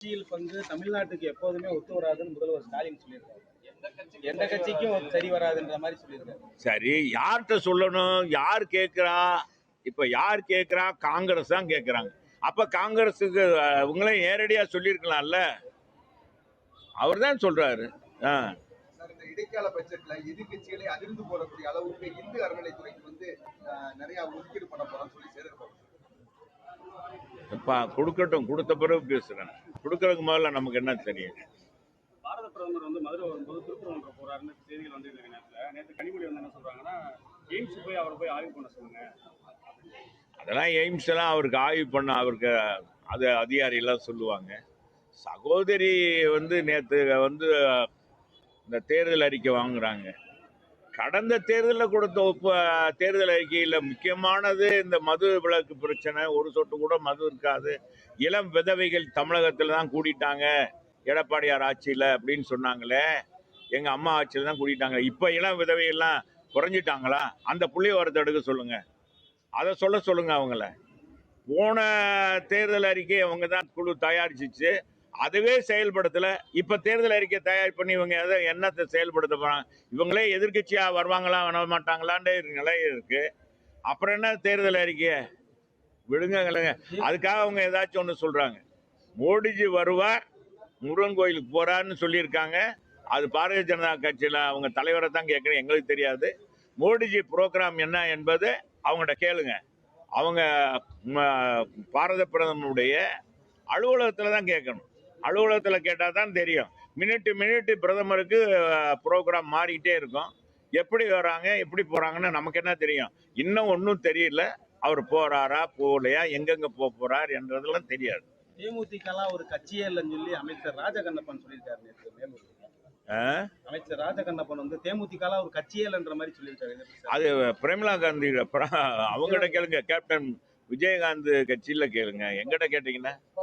அரசியல் பங்கு தமிழ்நாட்டுக்கு எப்போதுமே ஒத்து வராதுன்னு முதல்வர் ஸ்டாலின் சொல்லியிருக்காரு. எந்த கட்சிக்கும் சரி வராதுன்ற மாதிரி சொல்லியிருக்காரு. சரி, யார்கிட்ட சொல்லணும்? யார் கேட்கிறா? இப்ப யார் கேட்கிறா? காங்கிரஸ் தான் கேட்கிறாங்க. அப்ப காங்கிரஸுக்கு இவங்களே நேரடியா சொல்லியிருக்கலாம்ல. அவர் தான் சொல்றாரு. இந்த இடைக்கால பட்ஜெட்ல எதிர்கட்சிகளை அதிர்ந்து போடக்கூடிய அளவுக்கு இந்து அறநிலைத்துறைக்கு நிறைய ஒதுக்கீடு பண்ண போறான்னு சொல்லி சேர்ப்பாங்க. கொடுக்கட்டும், கொடுத்த பிறகு பேசுறேன். கொடுக்கறதுக்கு முதல்ல நமக்கு என்ன தெரியும்? பாரத பிரதமர் மதுரை வரும்போது திருப்பூர் போறாருன்னு செய்திகள் வந்து நேற்று கனிமொழி என்ன சொல்றாங்கன்னா, எய்ம்ஸ் போய் அவர் போய் ஆய்வு பண்ண சொல்லுங்க. அதெல்லாம் எய்ம்ஸ் எல்லாம் அவருக்கு ஆய்வு பண்ண அவருக்கு அது அதிகாரிலாம் சொல்லுவாங்க. சகோதரி நேற்று இந்த தேர்தல் அறிக்கை வாங்குறாங்க. கடந்த தேர்தலில் கொடுத்த தேர்தல் அறிக்கையில் முக்கியமானது இந்த மது விலக்கு பிரச்சனை. ஒரு சொட்டு கூட மது இருக்காது. இளம் விதவைகள் தமிழகத்தில் தான் கூட்டிட்டாங்க எடப்பாடியார் ஆட்சியில் அப்படின்னு சொன்னாங்களே. எங்கள் அம்மா ஆட்சியில் தான் கூட்டிட்டாங்க. இப்போ இளம் விதவைகள்லாம் குறைஞ்சிட்டாங்களா? அந்த புள்ளி வரத்தை எடுக்க சொல்லுங்க. அதை சொல்லுங்க அவங்கள. போன தேர்தல் அறிக்கையை அவங்க தான் குழு தயாரிச்சிச்சு. அதுவே செயல்படுத்தல. இப்ப தேர்தல் அறிக்கை தயார் பண்ணி இவங்க என்னத்தை செயல்படுத்த போறாங்க? இவங்களே எதிர்கட்சியா வருவாங்களா வர மாட்டாங்களான்னு நிலை இருக்கு. அப்புறம் என்ன தேர்தல் அறிக்கைய விடுங்க. அதுக்காக அவங்க ஏதாச்சும் ஒண்ணு சொல்றாங்க. மோடிஜி வருவார், முருகன் கோயிலுக்கு போறாருன்னு சொல்லியிருக்காங்க. அது பாரதிய ஜனதா கட்சியில அவங்க தலைவரை தான் கேட்கறேன், எங்களுக்கு தெரியாது. மோடிஜி புரோகிராம் என்ன என்பது அவங்கள்ட்ட கேளுங்க. அவங்க பாரத பிரதமருடைய அலுவலகத்துல தான் கேட்கணும். அலுவலகத்தில் கேட்டால் தான் தெரியும். மினிட்டு பிரதமருக்கு ப்ரோக்ராம் மாறிக்கிட்டே இருக்கும். எப்படி வராங்க எப்படி போகிறாங்கன்னு நமக்கு என்ன தெரியும்? இன்னும் ஒன்றும் தெரியல. அவர் போகிறாரா போகலையா, எங்கெங்கே போகிறார் என்றதெல்லாம் தெரியாது. தேமுதிகலாம் ஒரு கட்சியே இல்லைன்னு சொல்லி அமைச்சர் ராஜகண்ணப்பன் சொல்லியிருக்காரு நேற்று மேலூர். அமைச்சர் ராஜகண்ணப்பன் தேமுதிகலாம் ஒரு கட்சியே இல்லைன்ற மாதிரி சொல்லியிருக்காரு. அது பிரேமலா காந்தி அவங்ககிட்ட கேளுங்க. கேப்டன் விஜயகாந்த் கட்சியில் கேளுங்க. எங்கிட்ட கேட்டீங்கன்னா